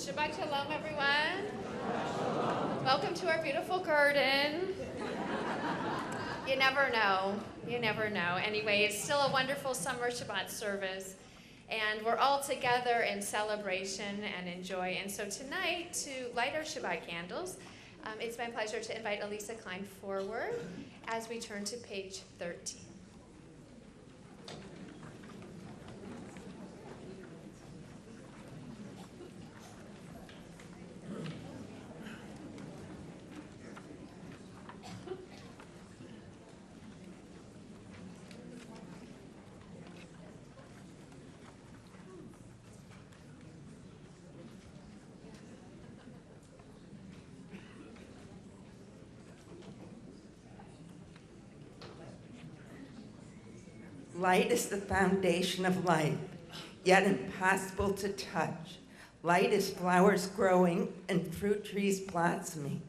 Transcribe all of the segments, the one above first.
Shabbat shalom, everyone. Welcome to our beautiful garden. You never know. You never know. Anyway, it's still a wonderful summer Shabbat service, and we're all together in celebration and in joy. And so tonight, to light our Shabbat candles, it's my pleasure to invite Elisa Klein forward as we turn to page 13. Light is the foundation of life, yet impossible to touch. Light is flowers growing and fruit trees blossoming,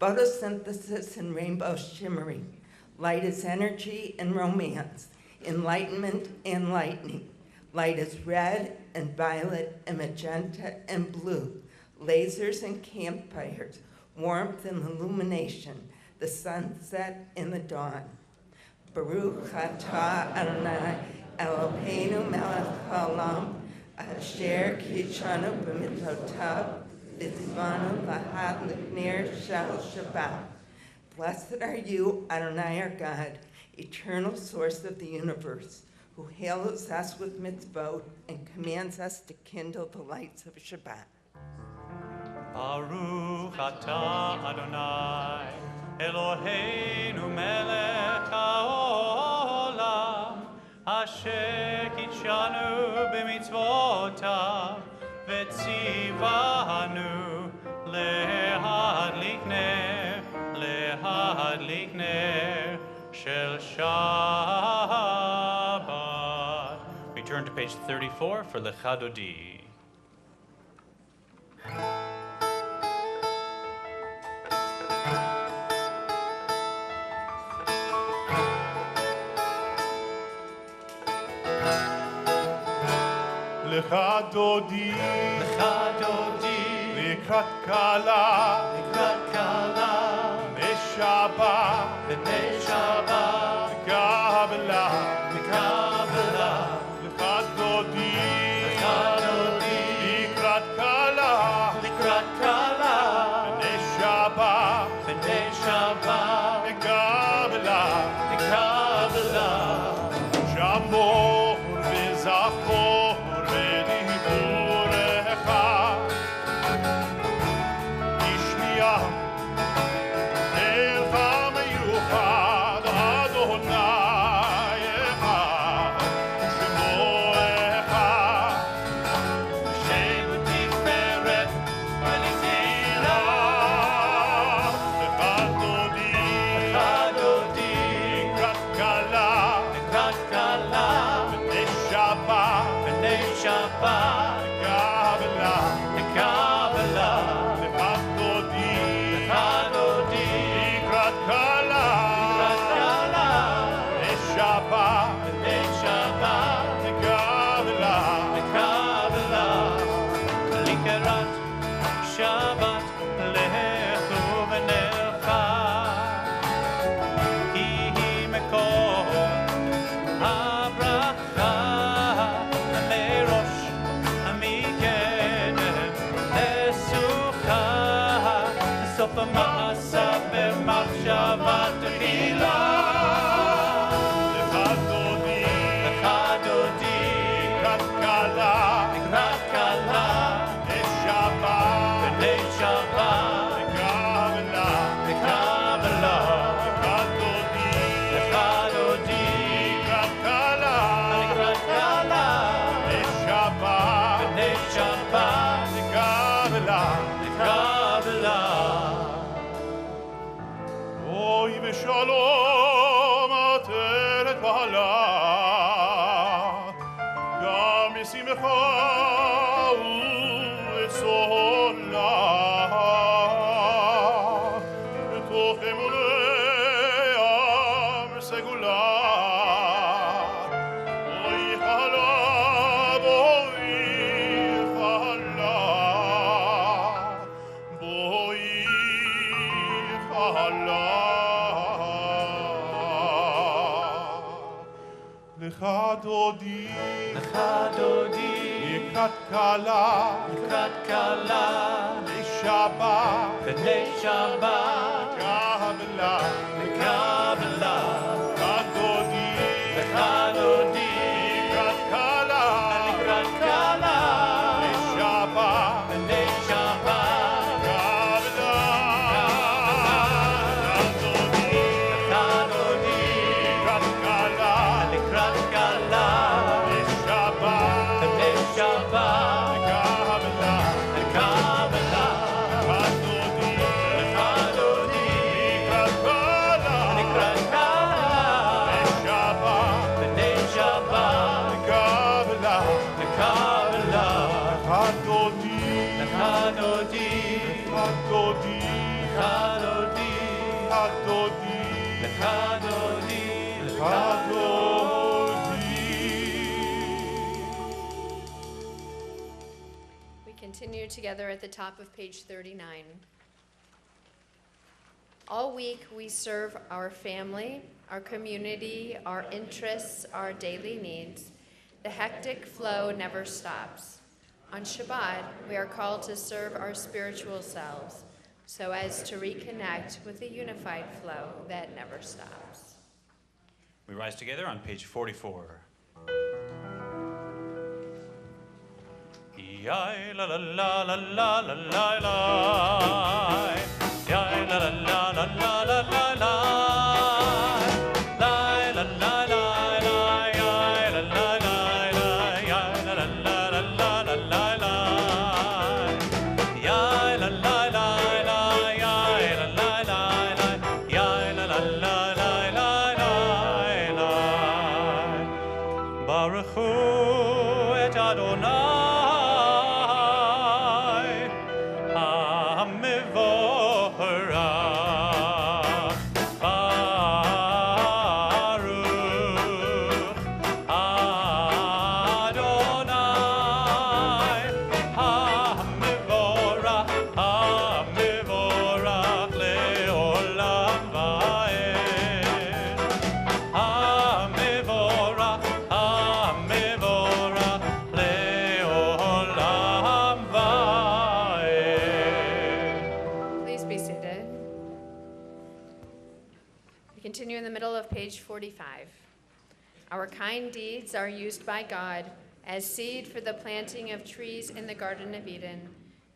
photosynthesis and rainbows shimmering. Light is energy and romance, enlightenment and lightning. Light is red and violet and magenta and blue, lasers and campfires, warmth and illumination, the sunset and the dawn. Baruch atah Adonai Eloheinu melech haolam asher kidshanu b'mitzvotav v'tzivanu lahad l'kner shel Shabbat. Blessed are you, Adonai our God, eternal source of the universe, who hails us with mitzvot and commands us to kindle the lights of Shabbat. Baruch atah Adonai Eloheinu melech haolam asher kidshanu b'mitzvotav v'tzivanu lehadlik ner shel Shabbat. We turn to page 34 for Lechadodi. Lecha dodi, לקראת קלה, בשבת, קבלה, lecha dodi, לקראת קלה, בשבת, קבלה, שמור וזכור ודיבורך, השמיע אל המיוחד אדוני אחד, שמו אחד, שם ותפארת ונזירה. לך דודי, לקראת קלה, בני שבת, קבלה, לך דודי, לקראת קלה, בני שבת, קבלה, לקראת שבת לכו ונלכה, כי היא מקור הברכה, מראש מקדם לסוכה, סוף המעשה במחשבה תחילה. לך דודי, לקראת קלה, בני שבת, קבלה, קבלה, לך דודי, לקראת לקראת קלה, קלה, בשבת, בשלום עטרת בעלה, גם משמחה ורצונה, בתוך אמוניה סגולה. בואי חלה, בואי חלה, בואי חלה. לך דודי, לך דודי, לקראת כלה, לקראת כלה, לשבת, בני שבת, קבלה. לקבלה. לך דודי, לך דודי, לקראת כלה, לקראת כלה, לשבת, בני שבת, קבלה. לך דודי, לך דודי, לקראת כלה, לקראת כלה, לשבת, בני שבת, קבלה. לקבלה. לך דודי, לך דודי, לקראת כלה, לקראת כלה, לשבת, בני שבת, קבלה. לקבלה. לך דודי, לך דודי, לך דודי, לך דודי, לך דודי, לך דודי, לך דודי. We continue together at the top of page 39. All week we serve our family, our community, our interests, our daily needs. The hectic flow never stops. On Shabbat, we are called to serve our spiritual selves so as to reconnect with a unified flow that never stops. We rise together on page 44. Yai la la la la la la la la. Yai la la la la la la la la. Lai la la la la. Yai la la la la. Yai la la la la la la la la. Yai la la la la. Yai la la la la. Yai la la la la la la. Baruch Hu et Adonai. In the middle of page 45. Our kind deeds are used by God as seed for the planting of trees in the Garden of Eden.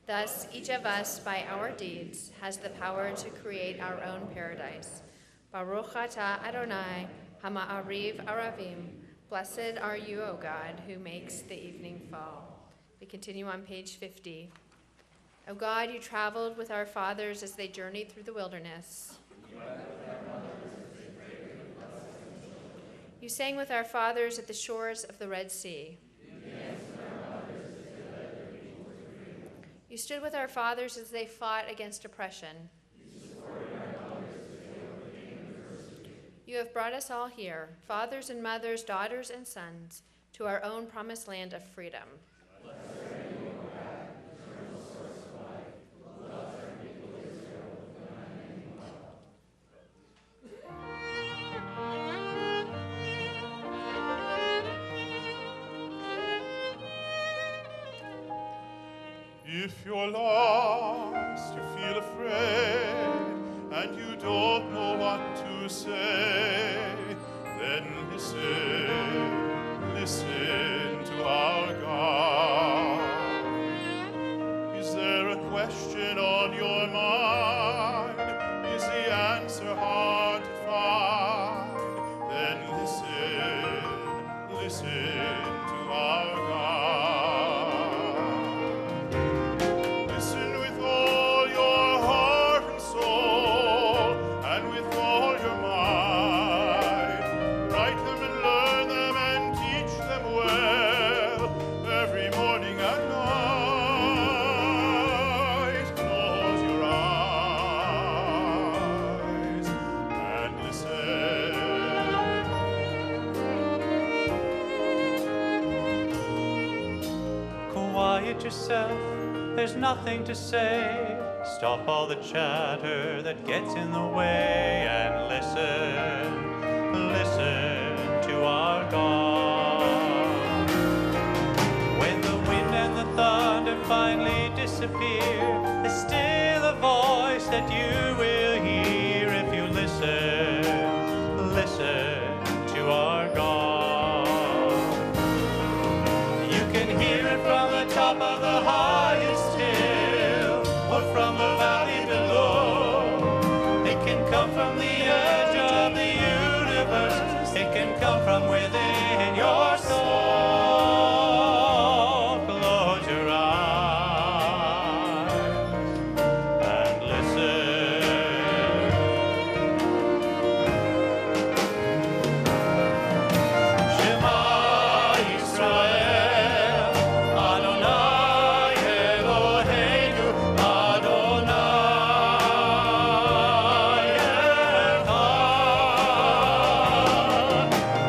Thus, each of us, by our deeds, has the power to create our own paradise. Baruch atah Adonai, hama'ariv aravim. Blessed are you, O God, who makes the evening fall. We continue on page 50. O God, you traveled with our fathers as they journeyed through the wilderness. You sang with our fathers at the shores of the Red Sea. You stood with our fathers as they fought against oppression. You have brought us all here, fathers and mothers, daughters and sons, to our own promised land of freedom. If you're lost, you feel afraid, and you don't know what to say, then listen to our God. Is there a question on your mind? Is the answer hard to find? Then listen to our God. Listen with all your heart and soul, and with all your quiet yourself, there's nothing to say. Stop all the chatter that gets in the way and listen, listen to our God. When the wind and the thunder finally disappear, there's still a voice that you will hear if you listen, listen to our God. You can hear it from the top of the highest hill or from the valley below. It can come from the edge of the universe. It can come from within your soul. Close your eyes and listen. Shema Yisrael, Adonai Eloheinu, Adonai Echad.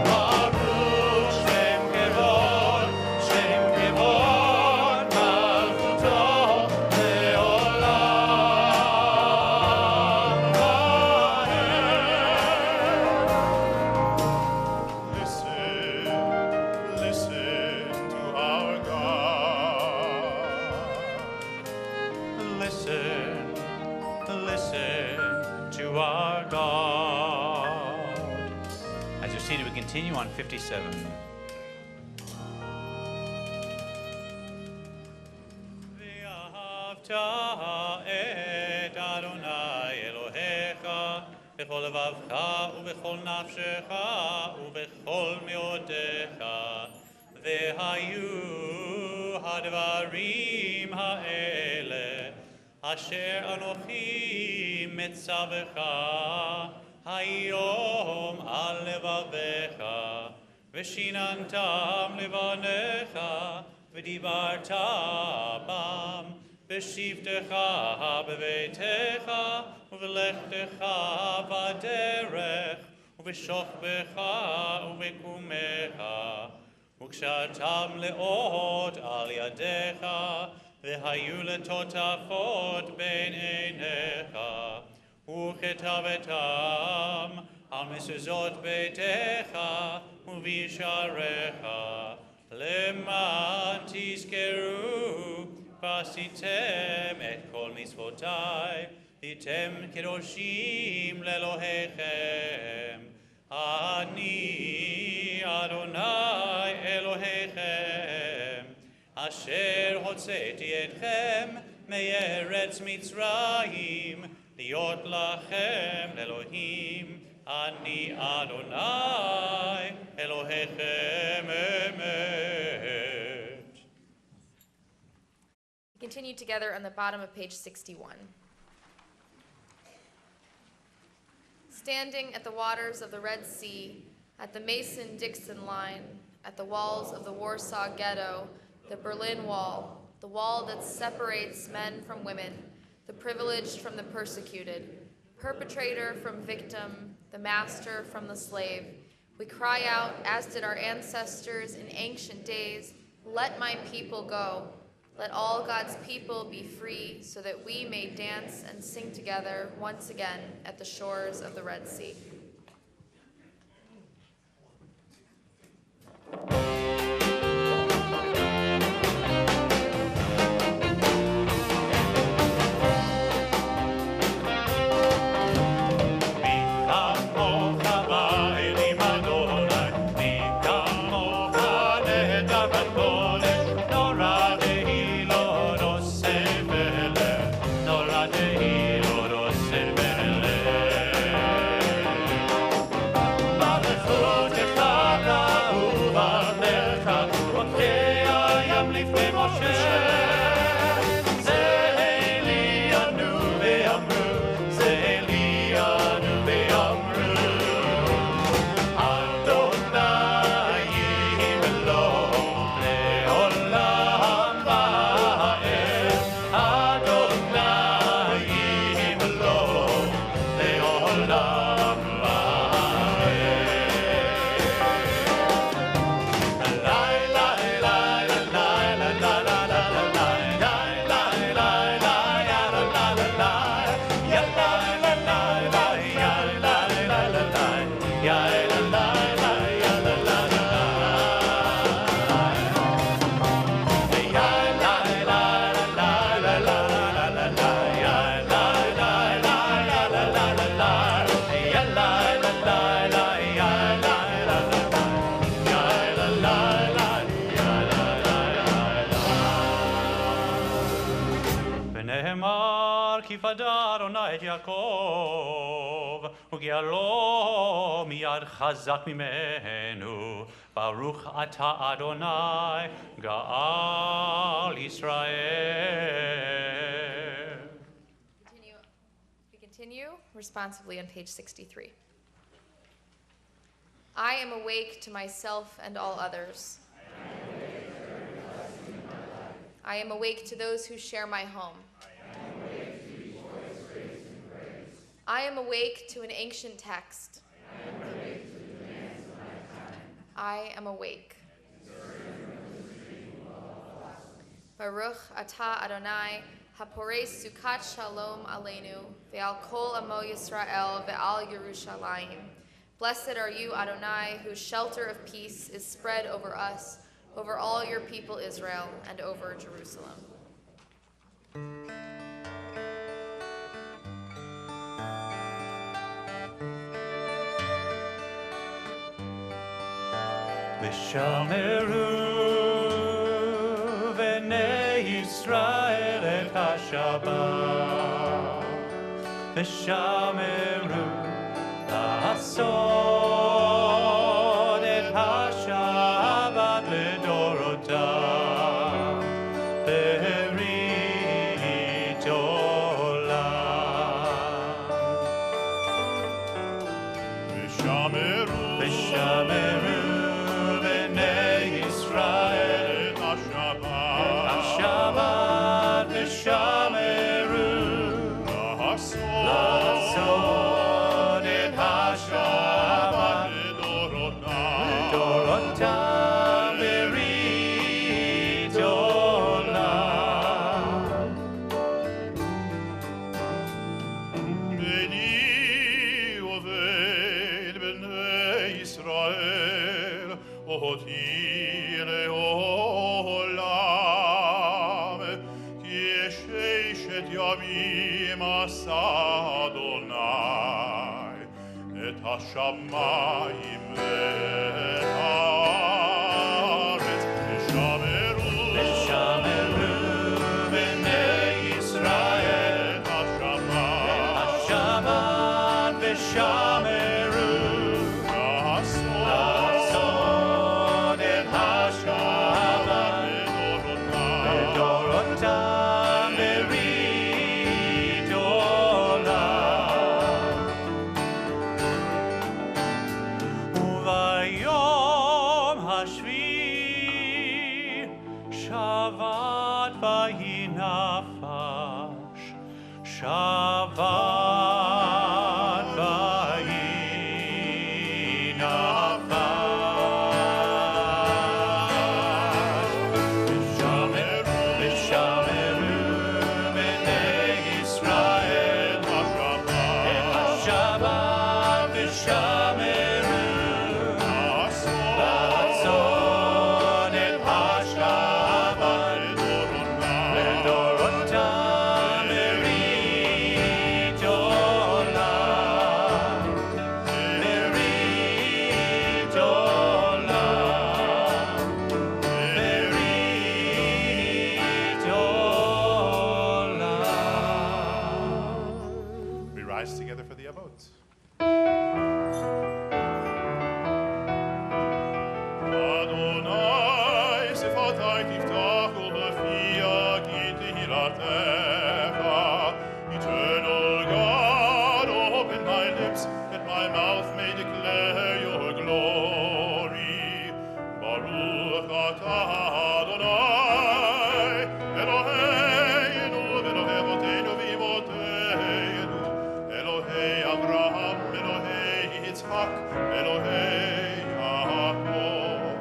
Baruch Shem Kevod, Malchuto Leolam Vaed. Listen, listen to our God. Listen, listen to our God. As you're seated, we continue on 57. ואהבת את אדוני אלוהיך בכל לבבך ובכל נפשך ובכל מאודיך. והיו הדברים האלה אשר אנוכי מצווך היום על לבביך, ושיננתם לבניך, ודיברת בם, בשבתך בביתך, ובלכתך בדרך, ובשוכבך ובקומך, וקשרתם לאות על ידיך, והיו לטוטפות בין עיניך, וכתבתם על מזוזות ביתך ובישעריך, למען תזכרו ועשיתם את כל מצוותיי, הייתם קדושים לאלוהיכם. אני אדוני אלוהיכם, אשר הוצאתי אתכם מארץ מצרים, להיות לכם לאלוהים. אני אדוני אלוהיכם אמת. Continue together on the bottom of page 61. Standing at the waters of the Red Sea, at the Mason-Dixon line, at the walls of the Warsaw Ghetto, the Berlin Wall, the wall that separates men from women, the privileged from the persecuted, perpetrator from victim, the master from the slave, we cry out, as did our ancestors in ancient days, let my people go. Let all God's people be free, so that we may dance and sing together once again at the shores of the Red Sea. la la la la la la la נאמר כי פדה אדוני את יעקב וגאלו מיד חזק ממנו ברוך אתה אדוני גאל ישראל. We continue responsively on page 63. I am awake to myself and all others. I am awake to those who share my home. I am awake to an ancient text. I am awake. Baruch atah Adonai, hapores sukat shalom aleinu, ve'al kol amo Yisrael, ve'al Yerushalayim. Blessed are you, Adonai, whose shelter of peace is spread over us, over all your people Israel, and over Jerusalem. ושמרו בני ישראל את השבת, ושמרו לעשות את השבת לדורותם, ברית עולם. ושמרו השבת ושמרו לעשות את השבת לדורותם ברית עולם. בני עובד בני ישראל אותי לעולם כי ששת ימים עשה אדוני את השמיים ואת הארץ ושמרו בני ישראל את השבת ושמרו לעשות את השבת לדורותם ברית עולם. וביום השביעי שבת ויהי נפש, שבת ויהי נפש. ושמרו בני ישראל את השבת ושמרו לעשות את השבת לדורותם ברית עולם, ברית עולם, ברית עולם. We rise together for the Avot. Adonai, Sefatai tiftach ulefia ki tehillatcha. Eternal God, open my lips, that my mouth may declare your glory. Baruch atah Adonai, Eloheinu, Elohei Avotenu v'Imotenu, Elohei Avraham, Elohei Yitzchak, Elohei Yaakov,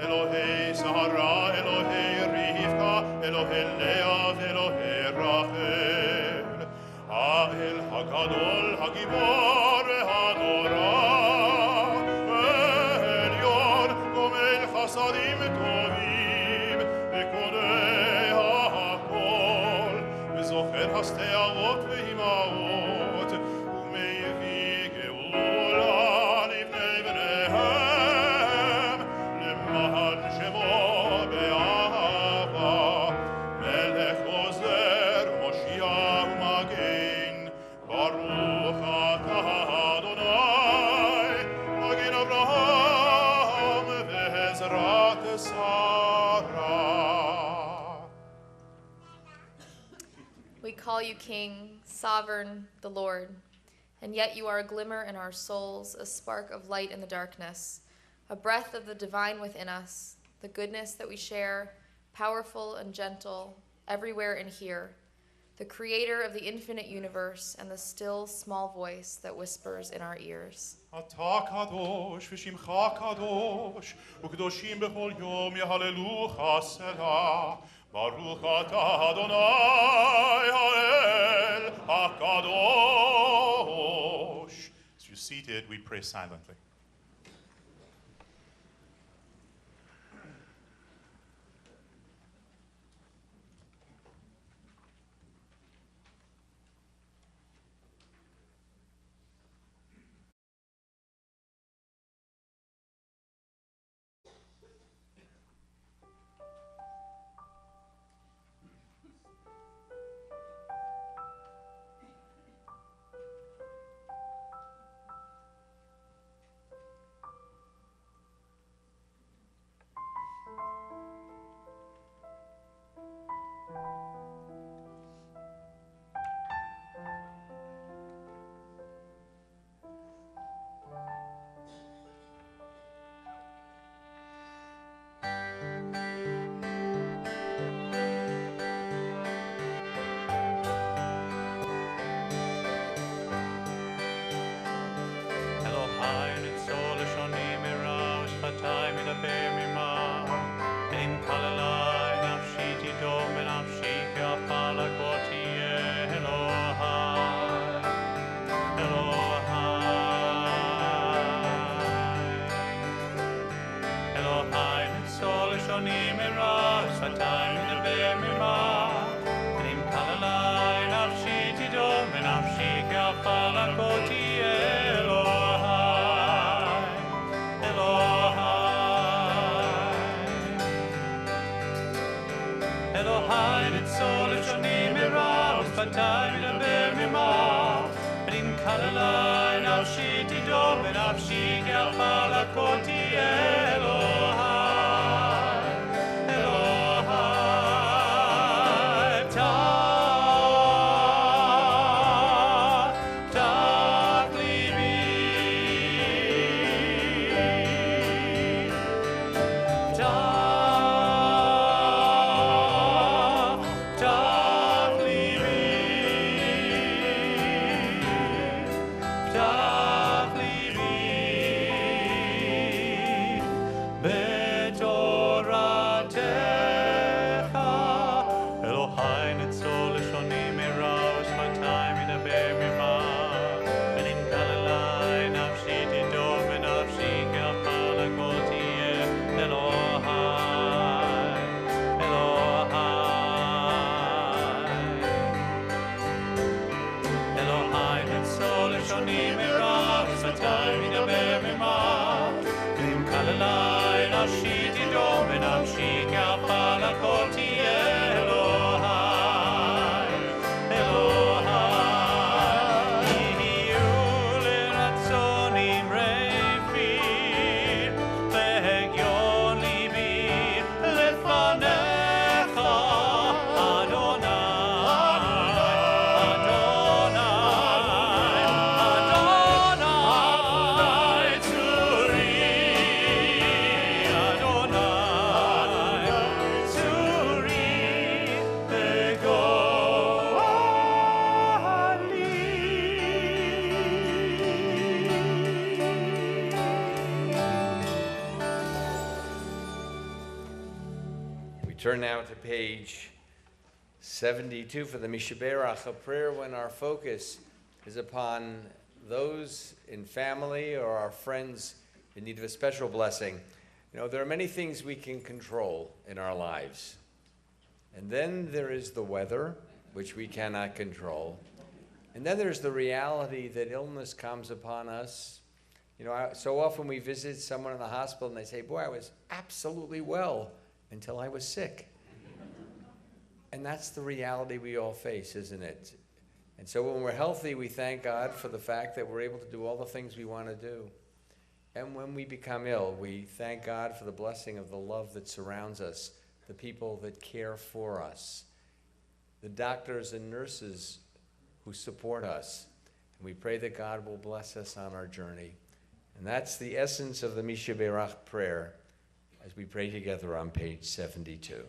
Elohei Sarah, Elohei Rivka, Elohei Leah, Elohei Rachel, Ha'el HaGadol, HaGibor, HaNorah, Elyon, Gomel Chasadim Tovim, Vekodei HaKol, Vezocher Hastei Avot ve'Imaot, Umevi Geula Livnei Bneihem, Lema'an Shemo be'ahava, Melech Ozer, Moshiach We call you King, sovereign, the Lord. And yet you are a glimmer in our souls, a spark of light in the darkness, a breath of the divine within us, the goodness that we share, powerful and gentle, everywhere and here, the creator of the infinite universe and the still small voice that whispers in our ears. אתה קדוש ושמך קדוש, וקדושים בכל יום יהללוך סלה. ברוך אתה אדוני האל הקדוש. As you're seated, we pray silently. Turn now to page 72 for the Mishaberach, a prayer when our focus is upon those in family or our friends in need of a special blessing. You know, there are many things we can control in our lives. And then there is the weather, which we cannot control. And then there's the reality that illness comes upon us. You know, so often we visit someone in the hospital and they say, boy, I was absolutely well until I was sick. And that's the reality we all face, isn't it? And so when we're healthy, we thank God for the fact that we're able to do all the things we want to do. And when we become ill, we thank God for the blessing of the love that surrounds us, the people that care for us. the doctors and nurses who support us. And we pray that God will bless us on our journey. And that's the essence of the Misha Berach prayer as we pray together on page 72.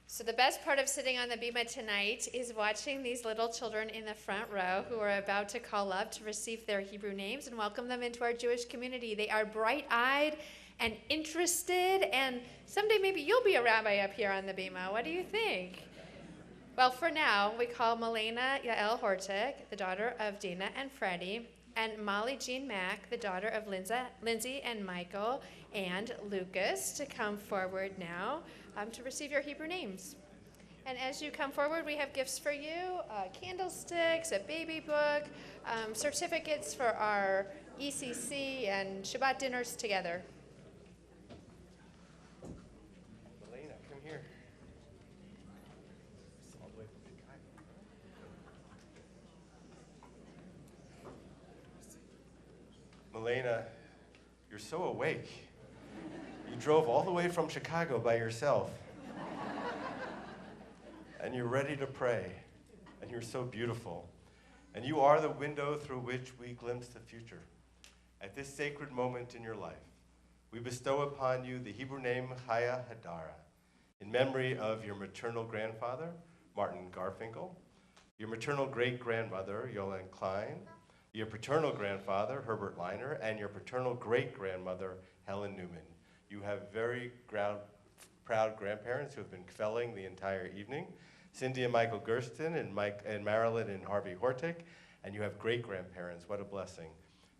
So the best part of sitting on the bima tonight is watching these little children in the front row who are about to call up to receive their Hebrew names and welcome them into our Jewish community. They are bright-eyed and interested, and someday maybe you'll be a rabbi up here on the bima. What do you think? Well, for now, we call Milena Yael Hortik, the daughter of Dina and Freddie, and Molly Jean Mack, the daughter of Lindsay and Michael and Lucas, to come forward now to receive your Hebrew names. And as you come forward, we have gifts for you, candlesticks, a baby book, certificates for our ECC and Shabbat dinners together. Milena, come here. Milena, you're so awake. You drove all the way from Chicago by yourself. And you're ready to pray. And you're so beautiful. And you are the window through which we glimpse the future. At this sacred moment in your life, we bestow upon you the Hebrew name Chaya Hadara, in memory of your maternal grandfather, Martin Garfinkel, your maternal great-grandmother, Yolande Klein, your paternal grandfather, Herbert Leiner, and your paternal great-grandmother, Helen Newman. You have very proud grandparents who have been kvelling the entire evening, Cindy and Michael Gersten and Marilyn and Harvey Hortik, and you have great-grandparents. What a blessing.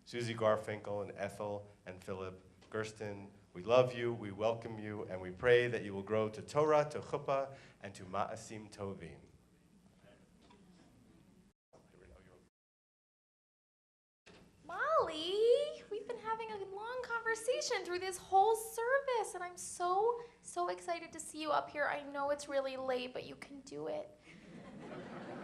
Susie Garfinkel and Ethel and Philip Gersten, we love you, we welcome you, and we pray that you will grow to Torah, to Chuppah, and to Ma'asim Tovim. Molly, we've been having a long conversation through this whole service, and I'm so excited to see you up here. I know it's really late, but you can do it.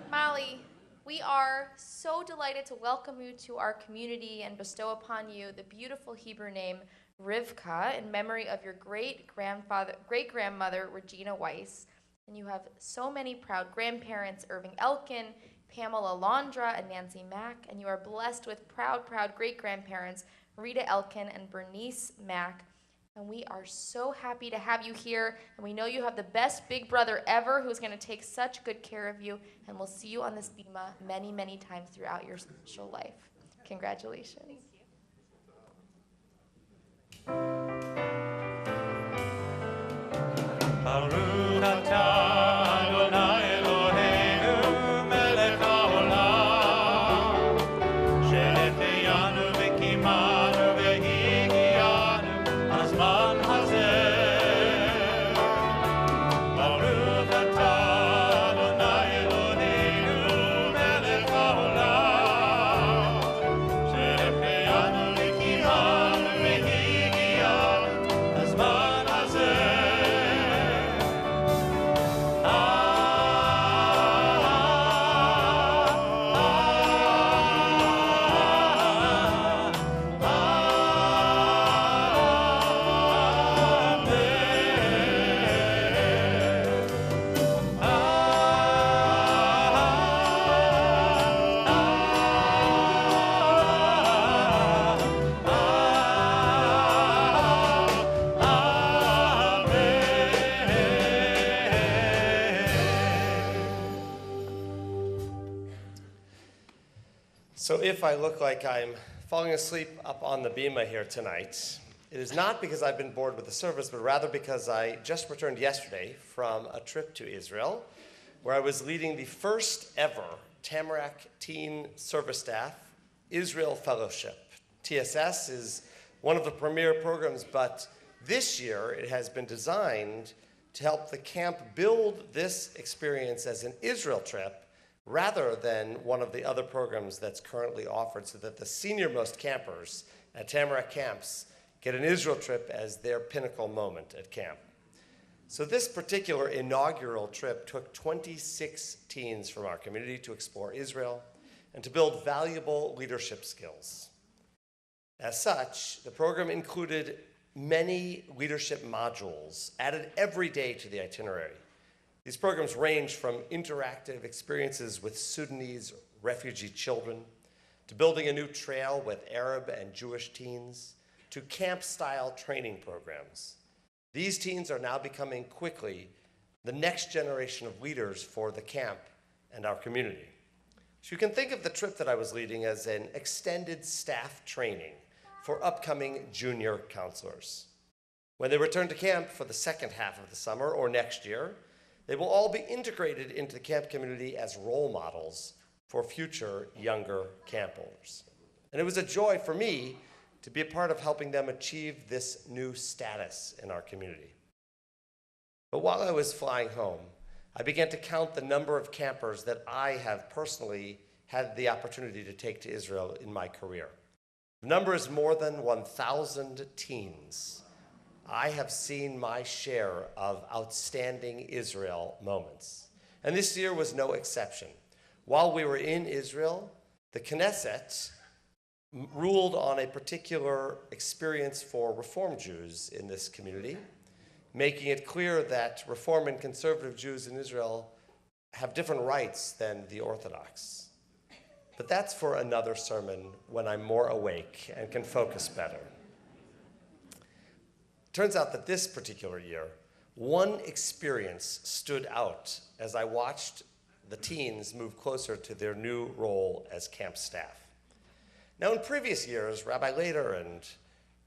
Molly, we are so delighted to welcome you to our community and bestow upon you the beautiful Hebrew name Rivka in memory of your great-grandmother, Regina Weiss. And you have so many proud grandparents, Irving Elkin, Pamela Londra, and Nancy Mack, and you are blessed with proud great-grandparents, Rita Elkin and Bernice Mack. And we are so happy to have you here, and we know you have the best big brother ever who's going to take such good care of you, and we'll see you on this bima many, many times throughout your social life. Congratulations. Baruch atah Adonai Eloheinu melech haolam, שהחיינו וקיימנו והגיענו הזמן הזה. Baruch atah Adonai Eloheinu melech haolam, So if I look like I'm falling asleep up on the bima here tonight, it is not because I've been bored with the service, but rather because I just returned yesterday from a trip to Israel, where I was leading the first ever Tamarack Teen Service Staff Israel Fellowship. TSS is one of the premier programs, but this year it has been designed to help the camp build this experience as an Israel trip rather than one of the other programs that's currently offered, so that the senior-most campers at Tamarack camps get an Israel trip as their pinnacle moment at camp. So this particular inaugural trip took 26 teens from our community to explore Israel and to build valuable leadership skills. As such, the program included many leadership modules added every day to the itinerary. These programs range from interactive experiences with Sudanese refugee children, to building a new trail with Arab and Jewish teens, to camp-style training programs. These teens are now becoming quickly the next generation of leaders for the camp and our community. So you can think of the trip that I was leading as an extended staff training for upcoming junior counselors. When they return to camp for the second half of the summer or next year, they will all be integrated into the camp community as role models for future younger campers. And it was a joy for me to be a part of helping them achieve this new status in our community. But while I was flying home, I began to count the number of campers that I have personally had the opportunity to take to Israel in my career. The number is more than 1,000 teens. I have seen my share of outstanding Israel moments. And this year was no exception. While we were in Israel, the Knesset ruled on a particular experience for Reform Jews in this community, making it clear that Reform and conservative Jews in Israel have different rights than the Orthodox. But that's for another sermon when I'm more awake and can focus better. Turns out that this particular year, one experience stood out as I watched the teens move closer to their new role as camp staff. Now, in previous years, Rabbi Lader and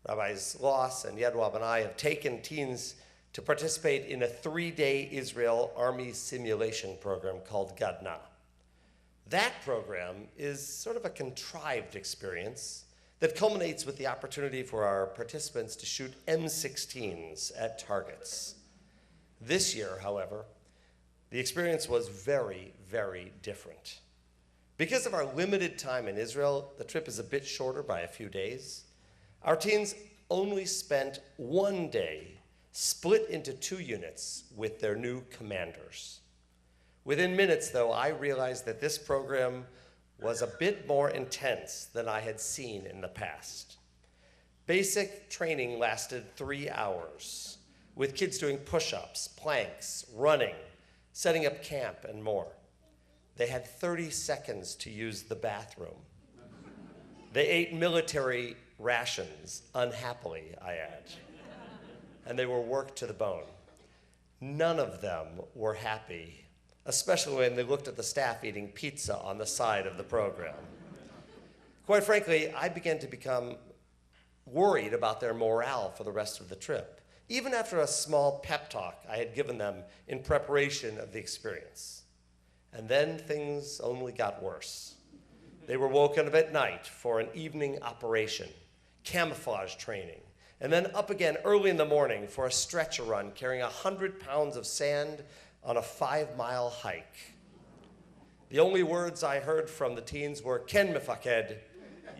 Rabbis Loss and Yedwab and I have taken teens to participate in a 3-day Israel Army simulation program called Gadna. That program is sort of a contrived experience that culminates with the opportunity for our participants to shoot M16s at targets. This year, however, the experience was very, very different. Because of our limited time in Israel, the trip is a bit shorter by a few days. Our teens only spent 1 day split into 2 units with their new commanders. Within minutes, though, I realized that this program was a bit more intense than I had seen in the past. Basic training lasted 3 hours, with kids doing push-ups, planks, running, setting up camp, and more. They had 30 seconds to use the bathroom. They ate military rations, unhappily, I add, and they were worked to the bone. None of them were happy, especially when they looked at the staff eating pizza on the side of the program. Quite frankly, I began to become worried about their morale for the rest of the trip, even after a small pep talk I had given them in preparation of the experience. And then things only got worse. They were woken up at night for an evening operation, camouflage training, and then up again early in the morning for a stretcher run carrying 100 pounds of sand on a 5-mile hike. The only words I heard from the teens were, "Ken Mifaked,"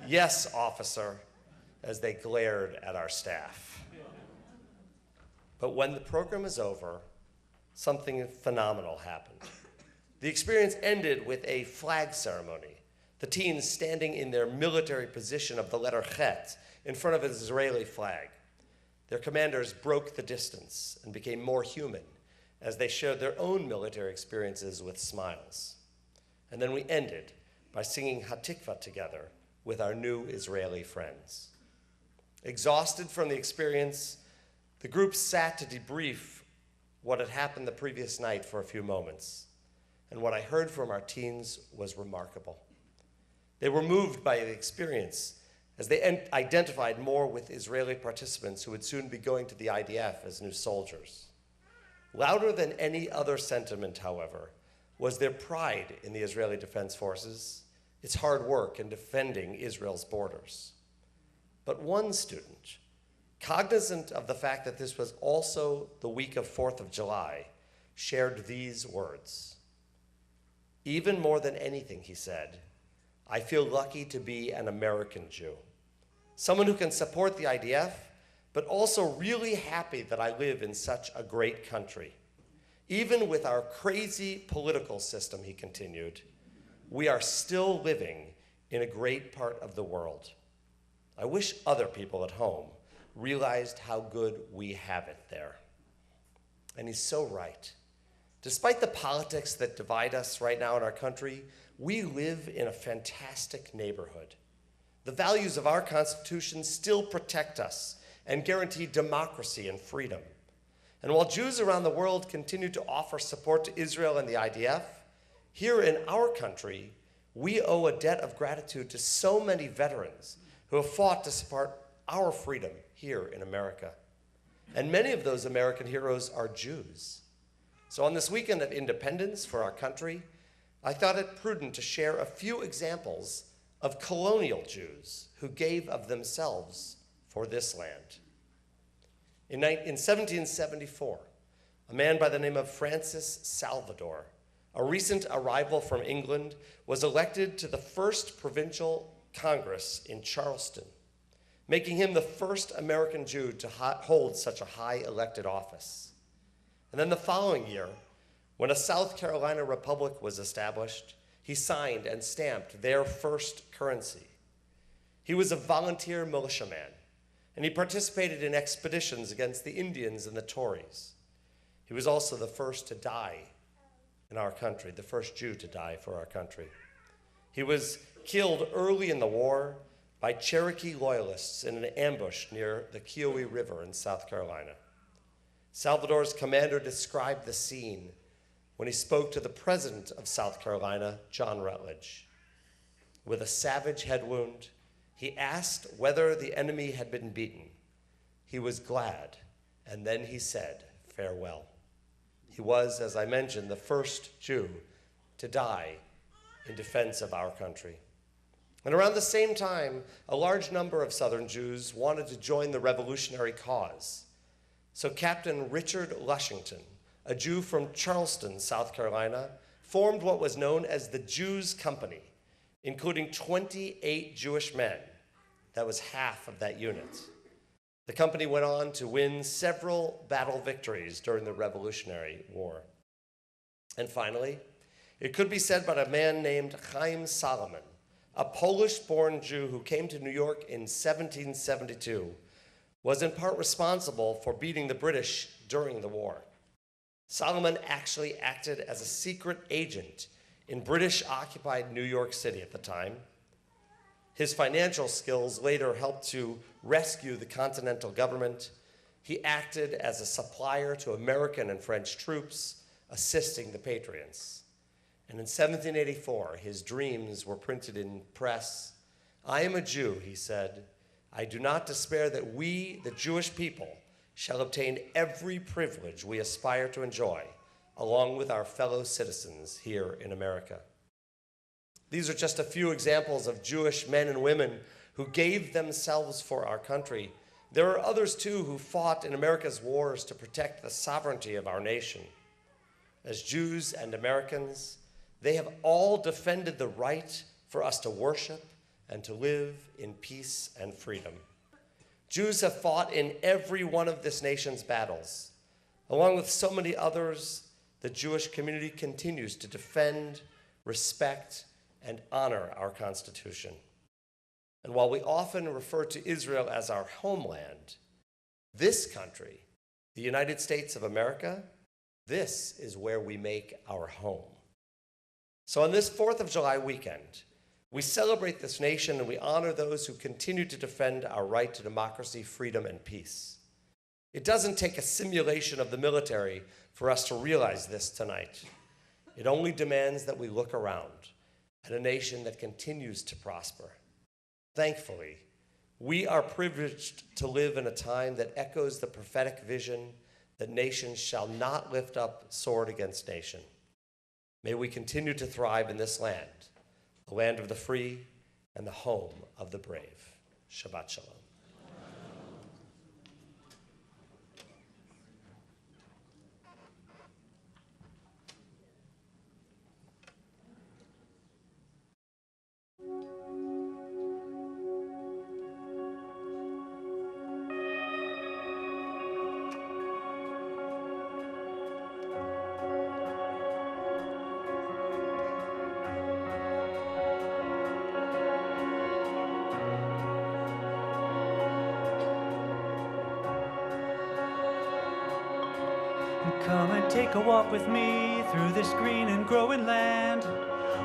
"Yes, officer," as they glared at our staff. But when the program is over, something phenomenal happened. The experience ended with a flag ceremony, the teens standing in their military position of the letter Chet in front of an Israeli flag. Their commanders broke the distance and became more human as they shared their own military experiences with smiles. And then we ended by singing Hatikva together with our new Israeli friends. Exhausted from the experience, the group sat to debrief what had happened the previous night for a few moments. And what I heard from our teens was remarkable. They were moved by the experience as they identified more with Israeli participants who would soon be going to the IDF as new soldiers. Louder than any other sentiment, however, was their pride in the Israeli Defense Forces, its hard work in defending Israel's borders. But one student, cognizant of the fact that this was also the week of 4th of July, shared these words. "Even more than anything," he said, "I feel lucky to be an American Jew, someone who can support the IDF, but also really happy that I live in such a great country. Even with our crazy political system," he continued, "we are still living in a great part of the world. I wish other people at home realized how good we have it there." And he's so right. Despite the politics that divide us right now in our country, we live in a fantastic neighborhood. The values of our Constitution still protect us and guarantee democracy and freedom. And while Jews around the world continue to offer support to Israel and the IDF, here in our country, we owe a debt of gratitude to so many veterans who have fought to support our freedom here in America. And many of those American heroes are Jews. So on this weekend of independence for our country, I thought it prudent to share a few examples of colonial Jews who gave of themselves for this land. In 1774, a man by the name of Francis Salvador, a recent arrival from England, was elected to the first provincial Congress in Charleston, making him the first American Jew to hold such a high elected office. And then the following year, when a South Carolina republic was established, he signed and stamped their first currency. He was a volunteer militiaman, and he participated in expeditions against the Indians and the Tories. He was also the first to die in our country, the first Jew to die for our country. He was killed early in the war by Cherokee loyalists in an ambush near the Kiowa River in South Carolina. Salvador's commander described the scene when he spoke to the president of South Carolina, John Rutledge. With a savage head wound, he asked whether the enemy had been beaten. He was glad, and then he said, "Farewell." He was, as I mentioned, the first Jew to die in defense of our country. And around the same time, a large number of Southern Jews wanted to join the revolutionary cause. So Captain Richard Lushington, a Jew from Charleston, South Carolina, formed what was known as the Jews' Company, including 28 Jewish men. That was half of that unit. The company went on to win several battle victories during the Revolutionary War. And finally, it could be said by a man named Chaim Solomon, a Polish-born Jew who came to New York in 1772, was in part responsible for beating the British during the war. Solomon actually acted as a secret agent in British-occupied New York City at the time. His financial skills later helped to rescue the Continental government. He acted as a supplier to American and French troops, assisting the Patriots. And in 1784, his dreams were printed in press. "I am a Jew," he said. "I do not despair that we, the Jewish people, shall obtain every privilege we aspire to enjoy, along with our fellow citizens here in America." These are just a few examples of Jewish men and women who gave themselves for our country. There are others, too, who fought in America's wars to protect the sovereignty of our nation. As Jews and Americans, they have all defended the right for us to worship and to live in peace and freedom. Jews have fought in every one of this nation's battles. Along with so many others, the Jewish community continues to defend, respect, and honor our Constitution. And while we often refer to Israel as our homeland, this country, the United States of America, this is where we make our home. So on this 4th of July weekend, we celebrate this nation and we honor those who continue to defend our right to democracy, freedom, and peace. It doesn't take a simulation of the military for us to realize this tonight. It only demands that we look around and a nation that continues to prosper. Thankfully, we are privileged to live in a time that echoes the prophetic vision that nations shall not lift up sword against nation. May we continue to thrive in this land, the land of the free and the home of the brave. Shabbat Shalom. Come and take a walk with me through this green and growing land.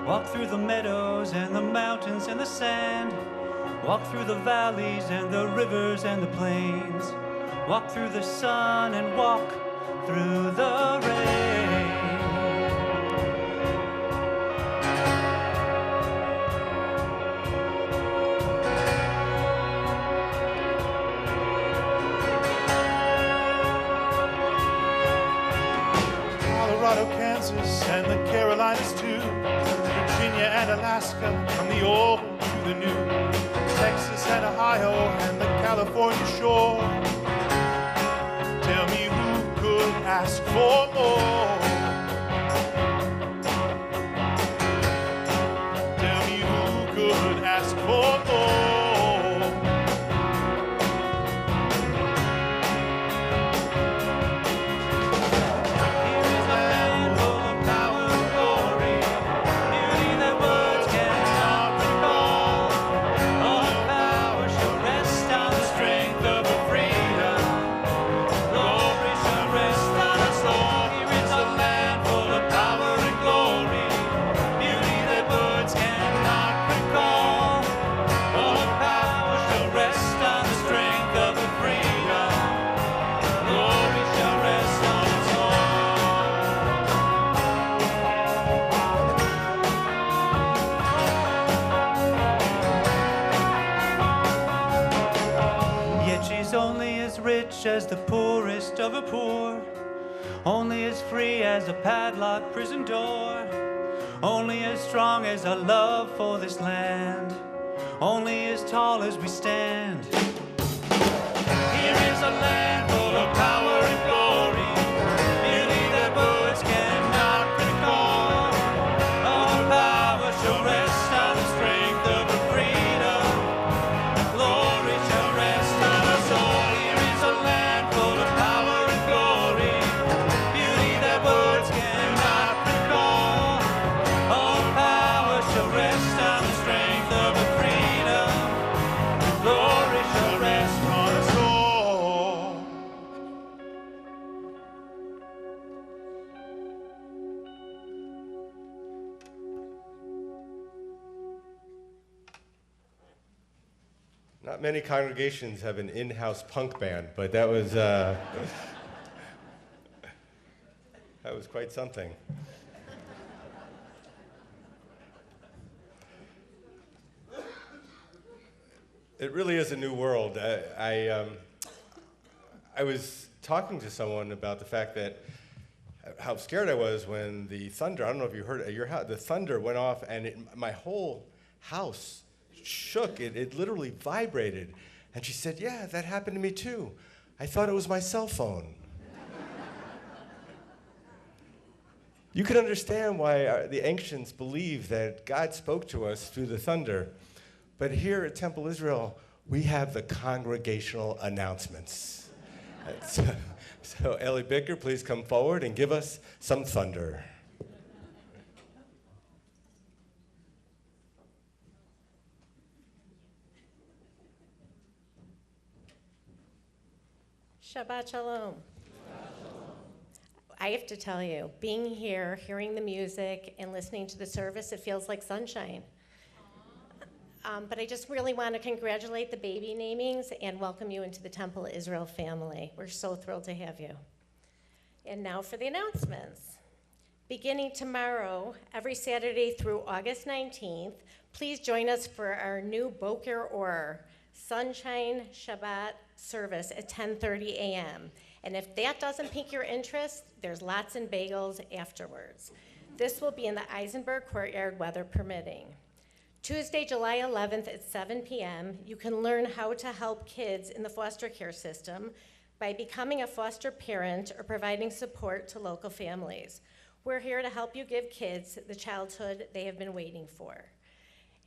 Walk through the meadows and the mountains and the sand. Walk through the valleys and the rivers and the plains. Walk through the sun and walk through the rain. Colorado, Kansas, and the Carolinas too. Virginia and Alaska, from the old to the new. Texas and Ohio and the California shore. Tell me who could ask for more? Tell me who could ask for more? As the poorest of the poor, only as free as a padlocked prison door, only as strong as our love for this land, only as tall as we stand. Here is a land full of power and glory, beauty that words cannot recall. All power shall rest on the strength of her freedom, glory shall rest on us all. Not many congregations have an in-house punk band, but that was that was quite something. It really is a new world. I was talking to someone about the fact that how scared I was when the thunder, I don't know if you heard at your house, the thunder went off and my whole house shook. It literally vibrated. And she said, yeah, that happened to me too. I thought it was my cell phone. You can understand why the ancients believed that God spoke to us through the thunder. But here at Temple Israel, we have the congregational announcements. So Ellie Bicker, please come forward and give us some thunder. Shabbat Shalom. I have to tell you, being here, hearing the music, and listening to the service, it feels like sunshine. But I just really want to congratulate the baby namings and welcome you into the Temple Israel family. We're so thrilled to have you. And now for the announcements. Beginning tomorrow, every Saturday through August 19th, please join us for our new Boker Or Sunshine Shabbat service at 10:30 a.m. And if that doesn't pique your interest, there's lots and bagels afterwards. This will be in the Eisenberg Courtyard, weather permitting. Tuesday, July 11th at 7 p.m., you can learn how to help kids in the foster care system by becoming a foster parent or providing support to local families. We're here to help you give kids the childhood they have been waiting for.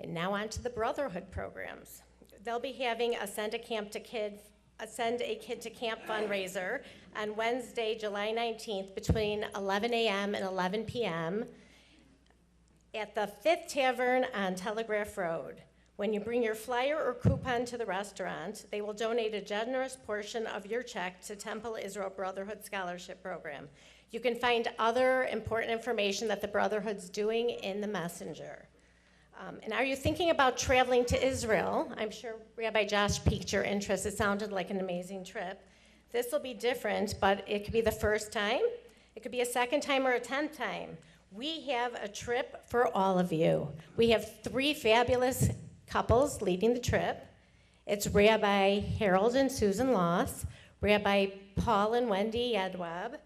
And now on to the Brotherhood programs. They'll be having a Send a Kid to Camp fundraiser on Wednesday, July 19th between 11 a.m. and 11 p.m. at the Fifth Tavern on Telegraph Road. When you bring your flyer or coupon to the restaurant, they will donate a generous portion of your check to Temple Israel Brotherhood Scholarship Program. You can find other important information that the Brotherhood's doing in the messenger. And are you thinking about traveling to Israel? I'm sure Rabbi Josh piqued your interest. It sounded like an amazing trip. This will be different, but it could be the first time, it could be a second time, or a 10th time. We have a trip for all of you. We have 3 fabulous couples leading the trip. It's Rabbi Harold and Susan Loss, Rabbi Paul and Wendy Yedwab,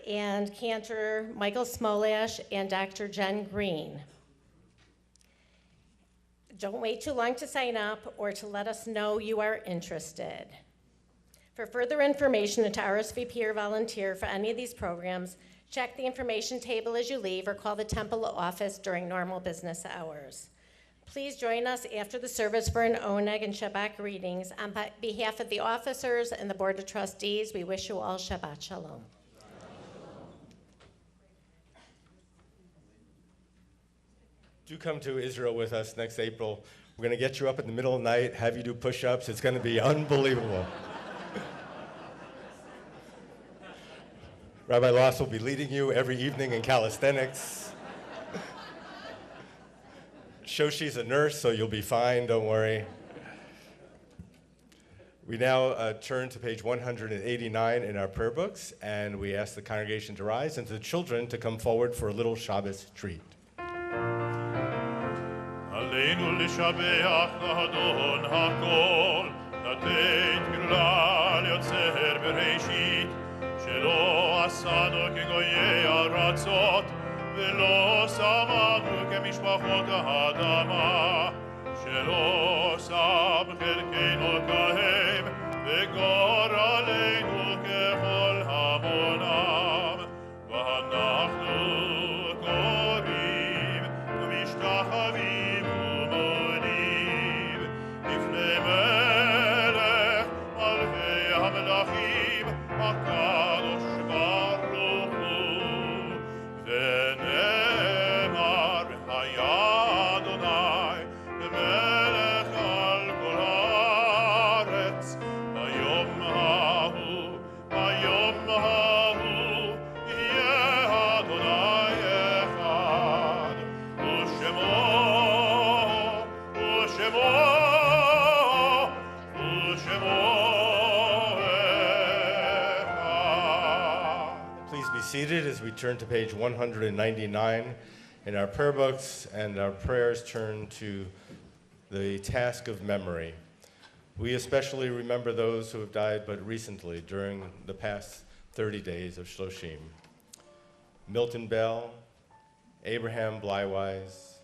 and Cantor Michael Smolash and Dr. Jen Green. Don't wait too long to sign up or to let us know you are interested. For further information and to RSVP or volunteer for any of these programs, check the information table as you leave or call the Temple office during normal business hours. Please join us after the service for an Oneg and Shabbat greetings. On behalf of the officers and the Board of Trustees, we wish you all Shabbat Shalom. Do come to Israel with us next April. We're going to get you up in the middle of the night, have you do push-ups. It's going to be unbelievable. Rabbi Loss will be leading you every evening in calisthenics. Shoshi's a nurse, so you'll be fine, don't worry. We now turn to page 189 in our prayer books, and we ask the congregation to rise and the children to come forward for a little Shabbos treat. עלינו לשבח לאדון הכל, לתת גדולה ליוצר בראשית, שלא עשנו כגויי ארצות, ולא שמנו כמשפחות האדמה, שלא שם חלקנו כהם, וגורלנו ככל המונם, ואנחנו קוראים ומשתחווים ומונים לפני מלך מלכי המלכים הקדוש ברוך הוא, ונאמר היה אדוני למלך על כל הארץ, ביום ההוא יהיה אדוני אחד, Please be seated as we turn to page 199 in our prayer books, and our prayers turn to the task of memory. We especially remember those who have died but recently during the past 30 days of Shloshim. Milton Bell, Abraham Blywise,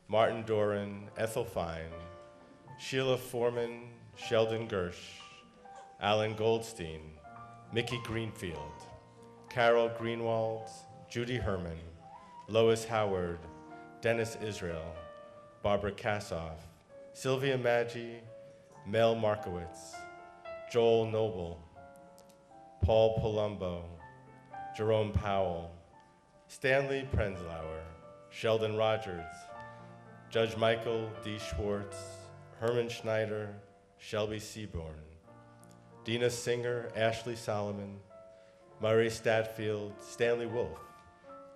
Martin Doran, Ethel Fine, Sheila Foreman, Sheldon Gersh, Alan Goldstein, Mickey Greenfield, Carol Greenwald, Judy Herman, Lois Howard, Dennis Israel, Barbara Kassoff, Sylvia Maggi, Mel Markowitz, Joel Noble, Paul Palumbo, Jerome Powell, Stanley Prenzlauer, Sheldon Rogers, Judge Michael D. Schwartz, Herman Schneider, Shelby Seaborn, Dina Singer, Ashley Solomon, Murray Statfield, Stanley Wolf,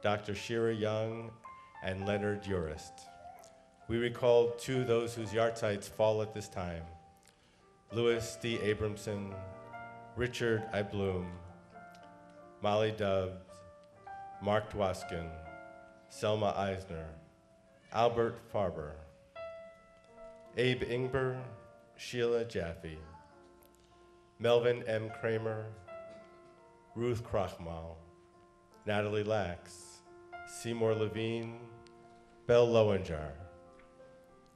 Dr. Shira Young, and Leonard Urist. We recall two those whose yahrzeits fall at this time: Louis D. Abramson, Richard I. Bloom, Molly Dubs, Mark Dwoskin, Selma Eisner, Albert Farber, Abe Ingber, Sheila Jaffe, Melvin M. Kramer, Ruth Krochmal, Natalie Lax, Seymour Levine, Belle Lowenjar,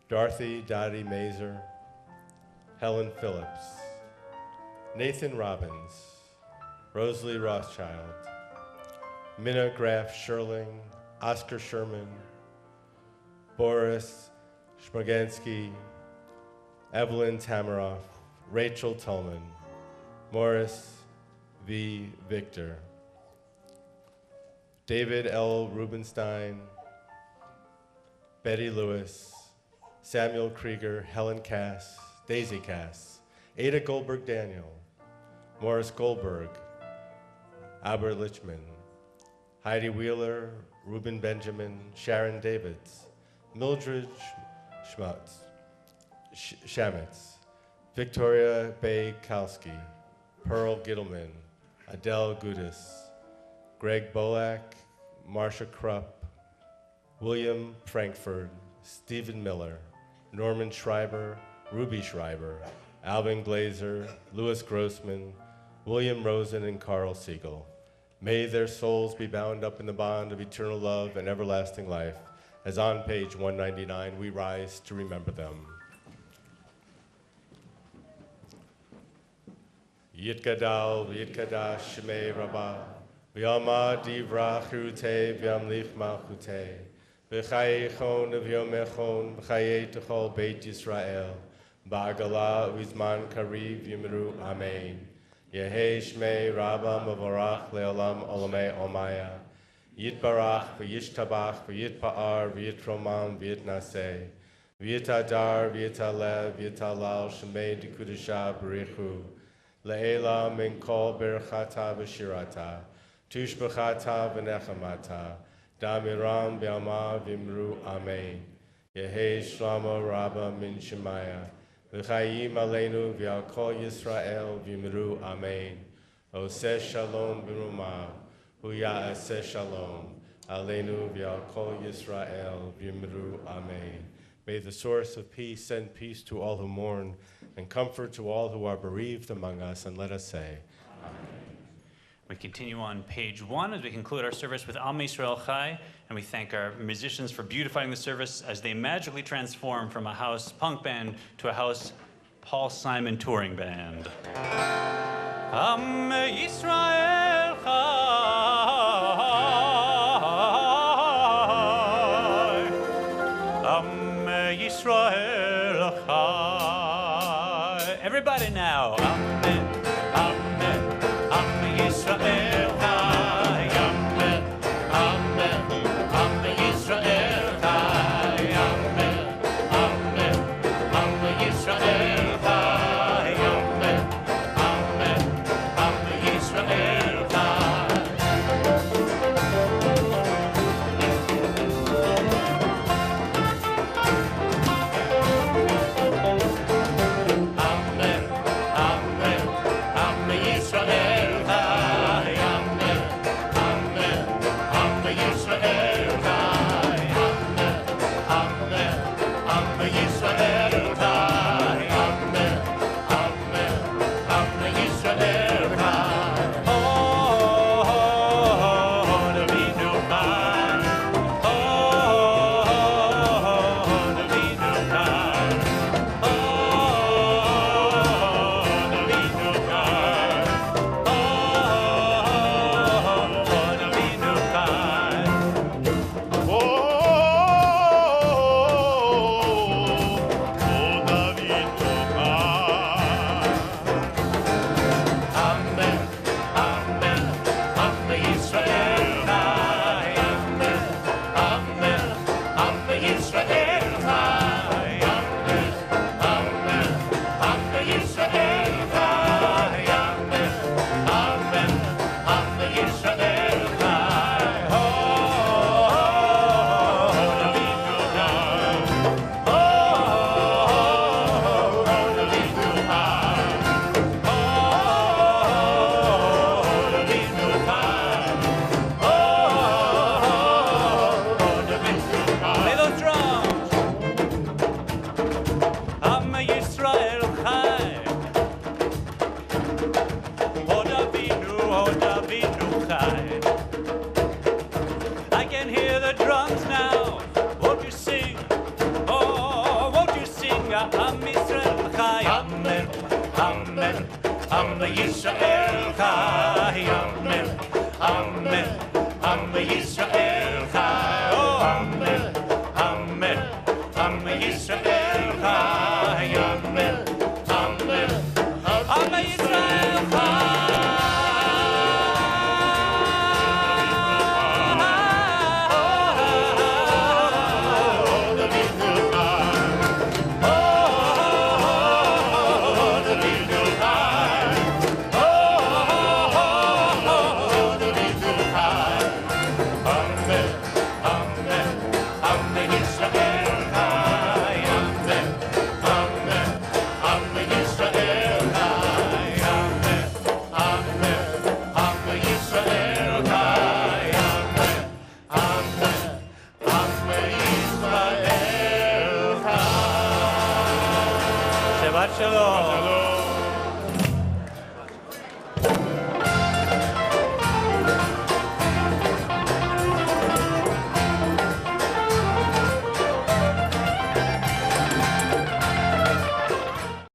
Dorothy Dottie Mazer, Helen Phillips, Nathan Robbins, Rosalie Rothschild, Minna Graf Sherling, Oscar Sherman, Boris Shmogansky, Evelyn Tamaroff, Rachel Tolman, Morris V. Victor, David L. Rubenstein, Betty Lewis, Samuel Krieger, Helen Cass, Daisy Cass, Ada Goldberg Daniel, Morris Goldberg, Albert Lichman, Heidi Wheeler, Reuben Benjamin, Sharon Davids, Mildred Shamitz, Victoria Bay Kalski, Pearl Gittleman, Adele Gudis, Greg Bolak, Marcia Krupp, William Frankfurt, Stephen Miller, Norman Schreiber, Ruby Schreiber, Alvin Glazer, Louis Grossman, William Rosen, and Carl Siegel. May their souls be bound up in the bond of eternal love and everlasting life, as on page 199 we rise to remember them. Yitgadal v'yitkadash shemei rabbah, v'yama divrach chirutei v'yamlich malchutei, v'chaye chon v'yomechon v'chaye techol beit Yisrael, ba'agala v'zman kariv yimru amen. Yehei shmei rabbah mavarach le'olam olamei omaya, yitbarach v'yishtabach v'yitpa'ar v'yitromam v'yitnaseh, v'yitadar v'yitaleh v'yitalal shemei dikudasha b'richu, Le'ela min kol berchata v'shirata, tushbechata v'nechamata, damiram v'yama v'imru amen. Yehei shlama rabba min shemaya, v'chayim aleinu v'al kol Yisrael v'imru amen. Oseh shalom b'rumah, huya aseh shalom, aleinu v'al kol Yisrael v'imru amen. May the source of peace send peace to all who mourn and comfort to all who are bereaved among us, and let us say, Amen. We continue on page 1 as we conclude our service with Am Yisrael Chai, and we thank our musicians for beautifying the service as they magically transform from a house punk band to a house Paul Simon touring band. Am Yisrael Chai, Am Yisrael Chai. Everybody now. Amen, amen, Am Yisrael Chai. Amen, amen, Am Yisrael Chai. Amen, amen, Am Yisrael Chai. Amen, amen, Am Yisrael Chai. Amen, amen. Amen. Am Yisrael Chai. Amen. Amen. Am Yisrael Chai. Oh, Amen. Amen. Am Yisrael Chai. Amen. Amen. Am Yisrael Chai. Shabbat shalom.